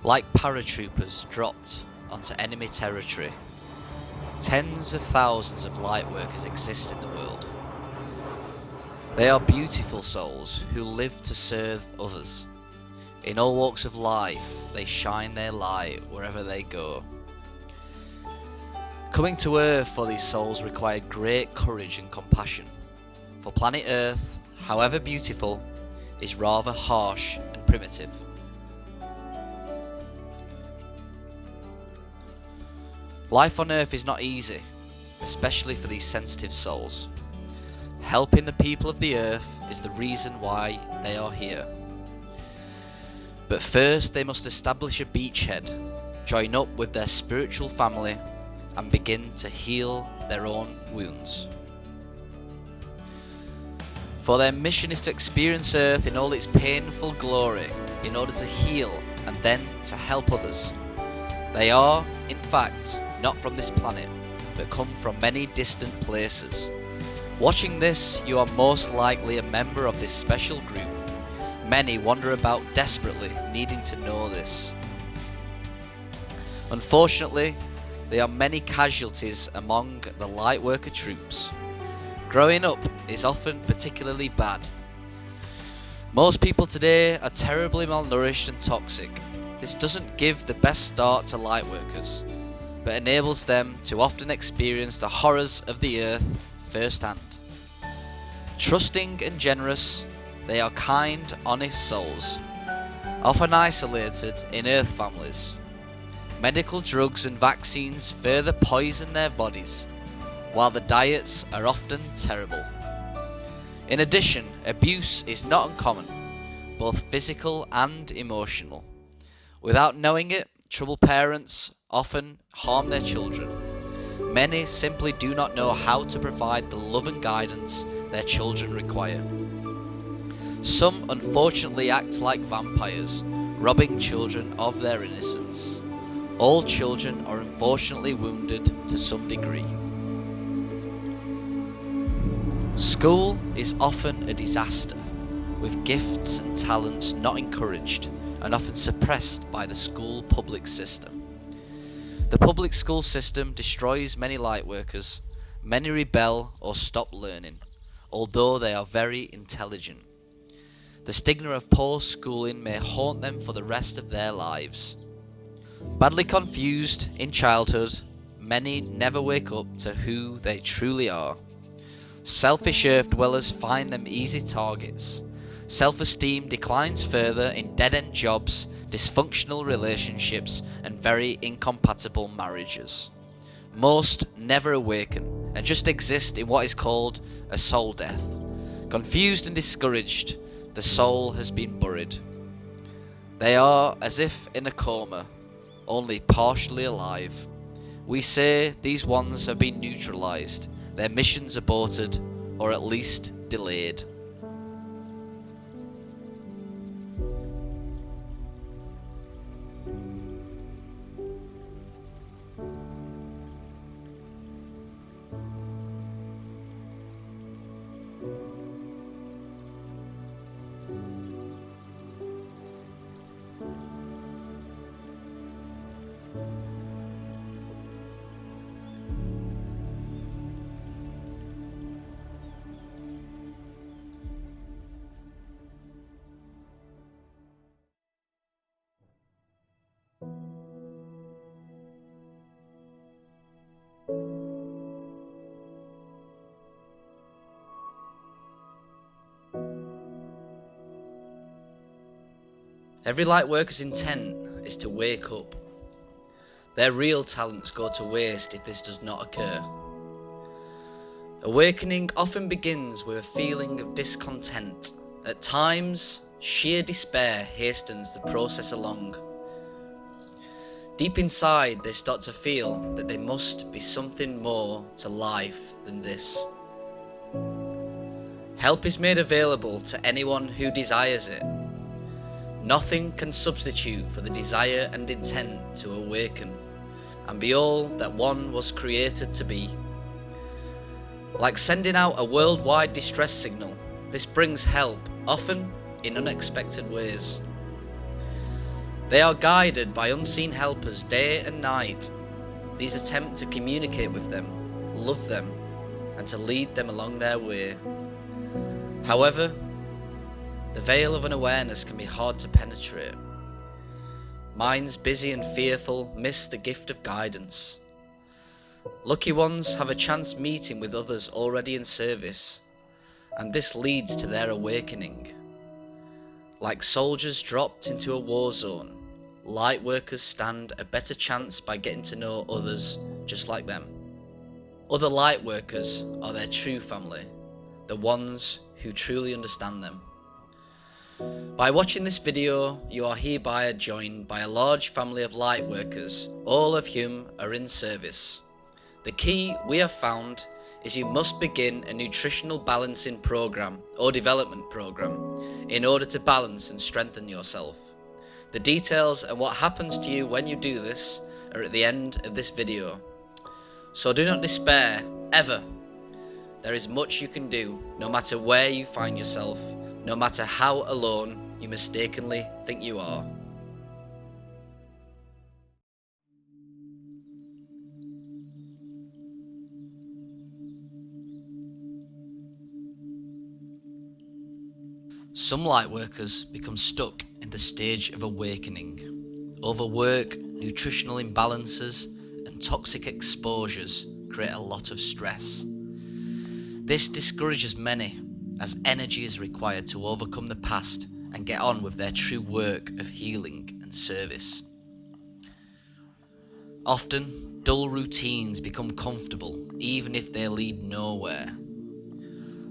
Like paratroopers dropped onto enemy territory, tens of thousands of lightworkers exist in the world. They are beautiful souls who live to serve others. In all walks of life, they shine their light wherever they go. Coming to Earth for these souls required great courage and compassion, for planet Earth, however beautiful, is rather harsh and primitive. Life on Earth is not easy, especially for these sensitive souls. Helping the people of the Earth is the reason why they are here. But first they must establish a beachhead, join up with their spiritual family, and begin to heal their own wounds. For their mission is to experience Earth in all its painful glory in order to heal and then to help others. They are, in fact, not from this planet, but come from many distant places. Watching this, you are most likely a member of this special group. Many wander about desperately needing to know this. Unfortunately, there are many casualties among the Lightworker troops. Growing up is often particularly bad. Most people today are terribly malnourished and toxic. This doesn't give the best start to Lightworkers, but enables them to often experience the horrors of the earth firsthand. Trusting and generous, they are kind, honest souls, often isolated in earth families. Medical drugs and vaccines further poison their bodies, while the diets are often terrible. In addition, abuse is not uncommon, both physical and emotional. Without knowing it, troubled parents often harm their children. Many simply do not know how to provide the love and guidance their children require. Some unfortunately act like vampires, robbing children of their innocence. All children are unfortunately wounded to some degree. School is often a disaster, with gifts and talents not encouraged and often suppressed by the school public system. The public school system destroys many lightworkers. Many rebel or stop learning, although they are very intelligent. The stigma of poor schooling may haunt them for the rest of their lives. Badly confused in childhood, many never wake up to who they truly are. Selfish earth dwellers find them easy targets. Self-esteem declines further in dead-end jobs, dysfunctional relationships, and very incompatible marriages. Most never awaken and just exist in what is called a soul death. Confused and discouraged, the soul has been buried. They are as if in a coma, only partially alive. We say these ones have been neutralized, their missions aborted, or at least delayed. Every lightworker's intent is to wake up. Their real talents go to waste if this does not occur. Awakening often begins with a feeling of discontent. At times, sheer despair hastens the process along. Deep inside, they start to feel that there must be something more to life than this. Help is made available to anyone who desires it. Nothing can substitute for the desire and intent to awaken and be all that one was created to be. Like sending out a worldwide distress signal, this brings help, often in unexpected ways. They are guided by unseen helpers day and night. These attempt to communicate with them, love them, and to lead them along their way. However, the veil of unawareness can be hard to penetrate. Minds busy and fearful miss the gift of guidance. Lucky ones have a chance meeting with others already in service, and this leads to their awakening. Like soldiers dropped into a war zone, light workers stand a better chance by getting to know others just like them. Other light workers are their true family, the ones who truly understand them. By watching this video, you are hereby joined by a large family of light workers, all of whom are in service. The key we have found is you must begin a nutritional balancing program or development program in order to balance and strengthen yourself. The details and what happens to you when you do this are at the end of this video. So do not despair, ever. There is much you can do, no matter where you find yourself, no matter how alone you mistakenly think you are. Some light workers become stuck in the stage of awakening. Overwork, nutritional imbalances, and toxic exposures create a lot of stress. This discourages many, as energy is required to overcome the past and get on with their true work of healing and service. Often, dull routines become comfortable, even if they lead nowhere.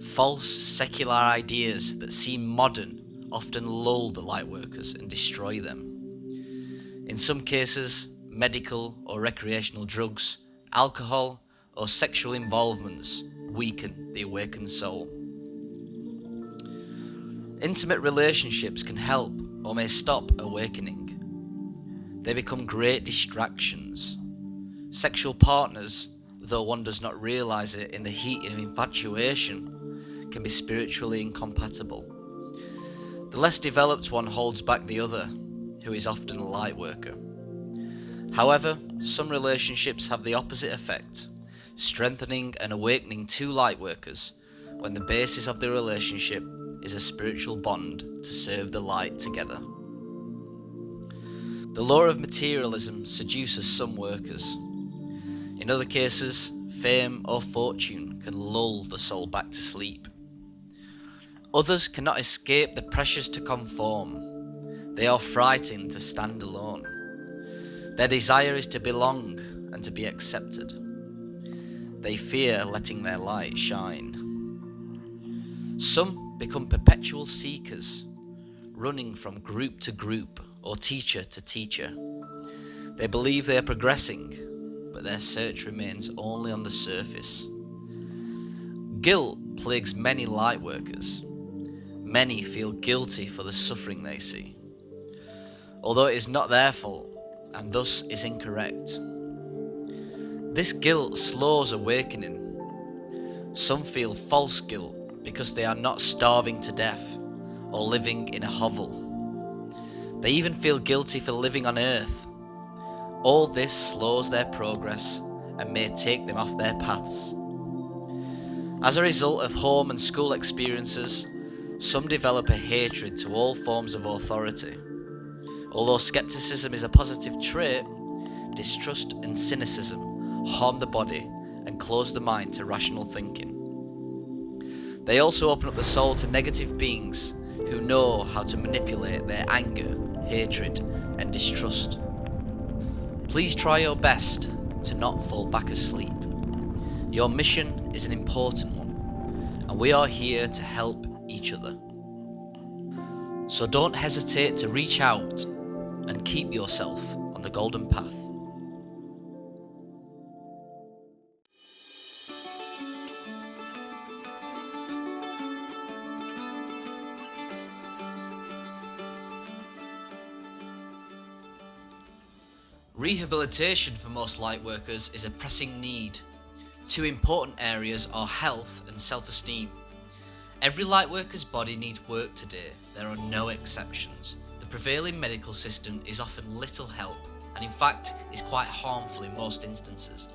False secular ideas that seem modern often lull the light workers and destroy them. In some cases, medical or recreational drugs, alcohol, or sexual involvements weaken the awakened soul. Intimate relationships can help or may stop awakening. They become great distractions. Sexual partners, though one does not realize it in the heat of infatuation, can be spiritually incompatible. The less developed one holds back the other, who is often a light worker. However, some relationships have the opposite effect, strengthening and awakening two light workers when the basis of the relationship is a spiritual bond to serve the light together. The law of materialism seduces some workers. In other cases, fame or fortune can lull the soul back to sleep. Others cannot escape the pressures to conform. They are frightened to stand alone. Their desire is to belong and to be accepted. They fear letting their light shine. Some become perpetual seekers, running from group to group or teacher to teacher. They believe they are progressing, but their search remains only on the surface. Guilt plagues many light workers. Many feel guilty for the suffering they see, although it is not their fault and thus is incorrect. This guilt slows awakening. Some feel false guilt because they are not starving to death or living in a hovel. They even feel guilty for living on earth. All this slows their progress and may take them off their paths. As a result of home and school experiences, some develop a hatred to all forms of authority. Although skepticism is a positive trait, distrust and cynicism harm the body and close the mind to rational thinking. They also open up the soul to negative beings who know how to manipulate their anger, hatred, and distrust. Please try your best to not fall back asleep. Your mission is an important one, and we are here to help each other. So don't hesitate to reach out and keep yourself on the golden path. Rehabilitation for most light workers is a pressing need. Two important areas are health and self-esteem. Every light worker's body needs work today. There are no exceptions. The the prevailing medical system is often little help and in fact is quite harmful in most instances.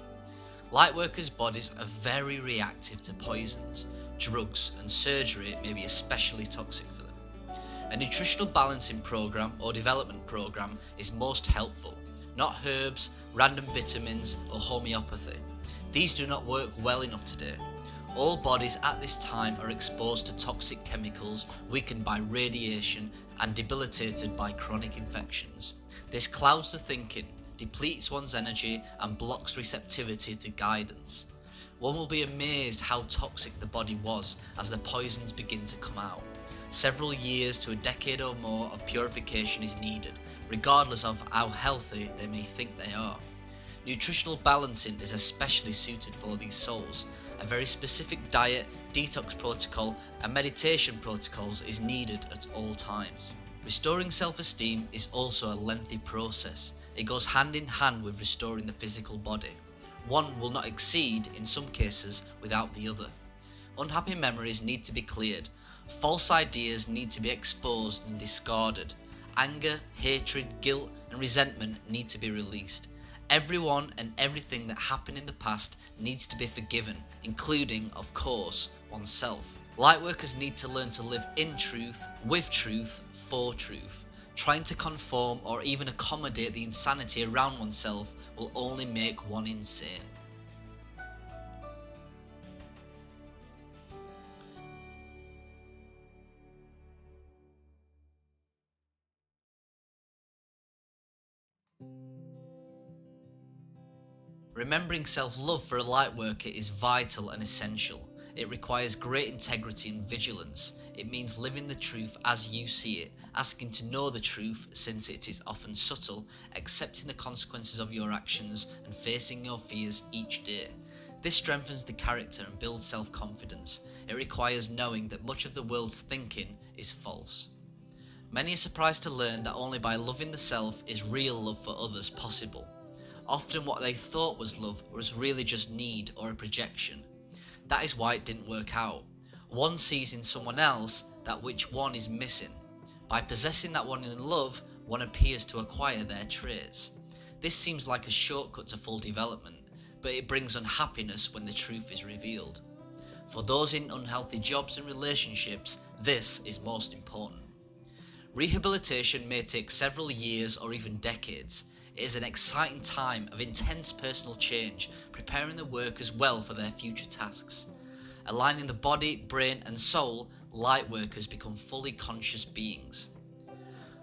Lightworkers' bodies are very reactive to poisons, drugs and surgery may be especially toxic for them. A nutritional balancing program or development program is most helpful, not herbs, random vitamins or homeopathy. These do not work well enough today. All bodies at this time are exposed to toxic chemicals, weakened by radiation and debilitated by chronic infections. This clouds the thinking, depletes one's energy and blocks receptivity to guidance. One will be amazed how toxic the body was as the poisons begin to come out. Several years to a decade or more of purification is needed, regardless of how healthy they may think they are. Nutritional balancing is especially suited for these souls. A very specific diet, detox protocol and meditation protocols is needed at all times. Restoring self-esteem is also a lengthy process. It goes hand in hand with restoring the physical body. One will not exceed, in some cases, without the other. Unhappy memories need to be cleared. False ideas need to be exposed and discarded. Anger, hatred, guilt and resentment need to be released. Everyone and everything that happened in the past needs to be forgiven, including, of course, oneself. Lightworkers need to learn to live in truth, with truth, for truth. Trying to conform or even accommodate the insanity around oneself will only make one insane. Remembering self-love for a lightworker is vital and essential. It requires great integrity and vigilance. It means living the truth as you see it, asking to know the truth since it is often subtle, accepting the consequences of your actions and facing your fears each day. This strengthens the character and builds self-confidence. It requires knowing that much of the world's thinking is false. Many are surprised to learn that only by loving the self is real love for others possible. Often what they thought was love was really just need or a projection. That is why it didn't work out. One sees in someone else that which one is missing. By possessing that one in love, one appears to acquire their traits. This seems like a shortcut to full development, but it brings unhappiness when the truth is revealed. For those in unhealthy jobs and relationships, this is most important. Rehabilitation may take several years or even decades. It is an exciting time of intense personal change, preparing the workers well for their future tasks. Aligning the body, brain and soul, light workers become fully conscious beings.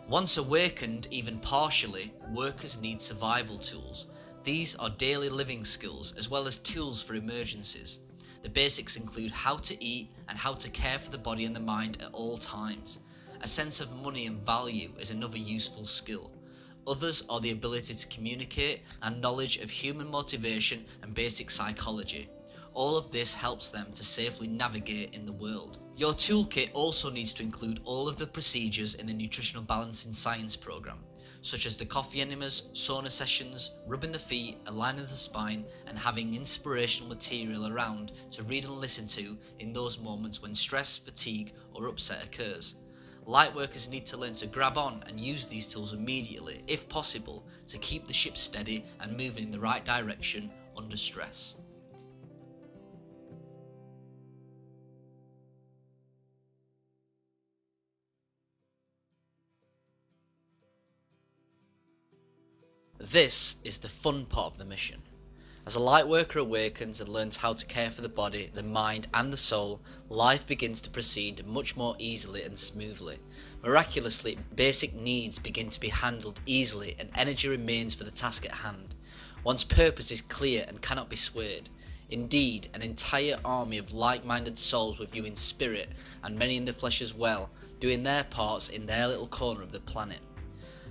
Once awakened, even partially, workers need survival tools. These are daily living skills as well as tools for emergencies. The basics include how to eat and how to care for the body and the mind at all times. A sense of money and value is another useful skill. Others are the ability to communicate and knowledge of human motivation and basic psychology. All of this helps them to safely navigate in the world. Your toolkit also needs to include all of the procedures in the Nutritional Balancing Science program, such as the coffee enemas, sauna sessions, rubbing the feet, aligning the spine, and having inspirational material around to read and listen to in those moments when stress, fatigue, or upset occurs. Lightworkers need to learn to grab on and use these tools immediately, if possible, to keep the ship steady and moving in the right direction under stress. This is the fun part of the mission. As a lightworker awakens and learns how to care for the body, the mind and the soul, life begins to proceed much more easily and smoothly. Miraculously, basic needs begin to be handled easily and energy remains for the task at hand. One's purpose is clear and cannot be swayed. Indeed, an entire army of like-minded souls with you in spirit, and many in the flesh as well, doing their parts in their little corner of the planet.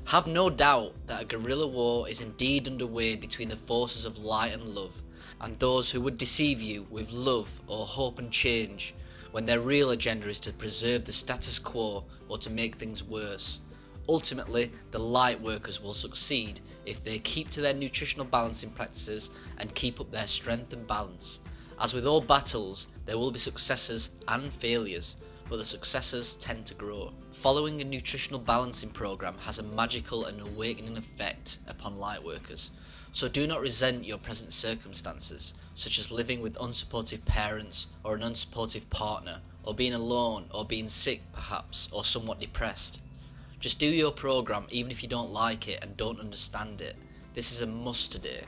Have no doubt that a guerrilla war is indeed underway between the forces of light and love, and those who would deceive you with love or hope and change, when their real agenda is to preserve the status quo or to make things worse. Ultimately, the light workers will succeed if they keep to their nutritional balancing practices and keep up their strength and balance. As with all battles, there will be successes and failures, but the successors tend to grow. Following a nutritional balancing program has a magical and awakening effect upon lightworkers. So do not resent your present circumstances, such as living with unsupportive parents or an unsupportive partner, or being alone, or being sick perhaps, or somewhat depressed. Just do your program even if you don't like it and don't understand it. This is a must today.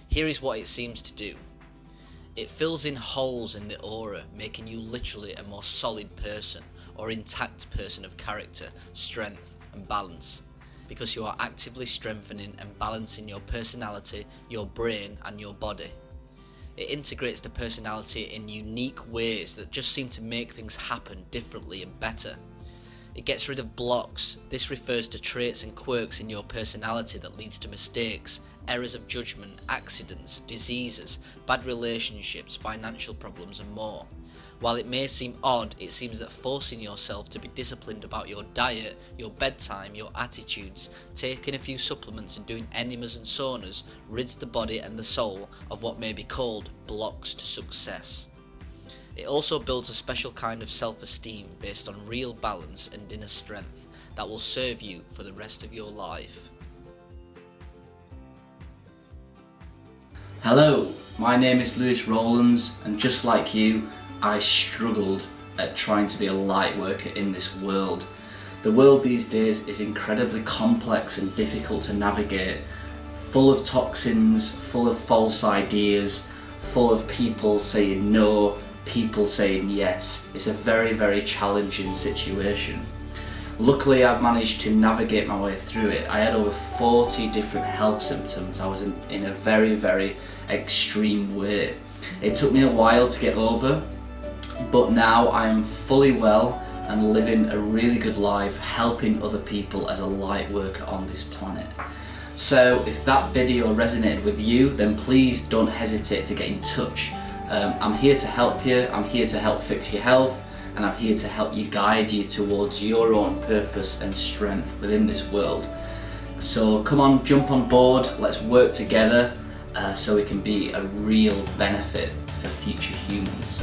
Here is what it seems to do. It fills in holes in the aura, making you literally a more solid person or intact person of character, strength and balance, because you are actively strengthening and balancing your personality, your brain and your body. It integrates the personality in unique ways that just seem to make things happen differently and better. It gets rid of blocks. This refers to traits and quirks in your personality that leads to mistakes, errors of judgment, accidents, diseases, bad relationships, financial problems and more. While it may seem odd, it seems that forcing yourself to be disciplined about your diet, your bedtime, your attitudes, taking a few supplements and doing enemas and saunas rids the body and the soul of what may be called blocks to success. It also builds a special kind of self-esteem based on real balance and inner strength that will serve you for the rest of your life. Hello, my name is Rowlands, and just like you, I struggled at trying to be a light worker in this world. The world these days is incredibly complex and difficult to navigate, full of toxins, full of false ideas, full of people saying no, people saying yes. It's a very, very challenging situation. Luckily, I've managed to navigate my way through it. I had over 40 different health symptoms. I was in a very, very extreme way. It took me a while to get over, but now I am fully well and living a really good life, helping other people as a light worker on this planet. So if that video resonated with you, then please don't hesitate to get in touch. I'm here to help you, I'm here to help fix your health, and I'm here to help you guide you towards your own purpose and strength within this world. So come on, jump on board, let's work together so we can be a real benefit for future humans.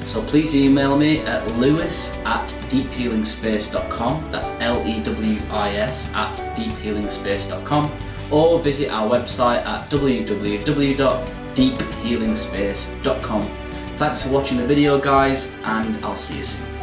So please email me at lewis@deephealingspace.com, that's LEWIS@deephealingspace.com, or visit our website at www.deephealingspace.com. Thanks for watching the video guys, and I'll see you soon.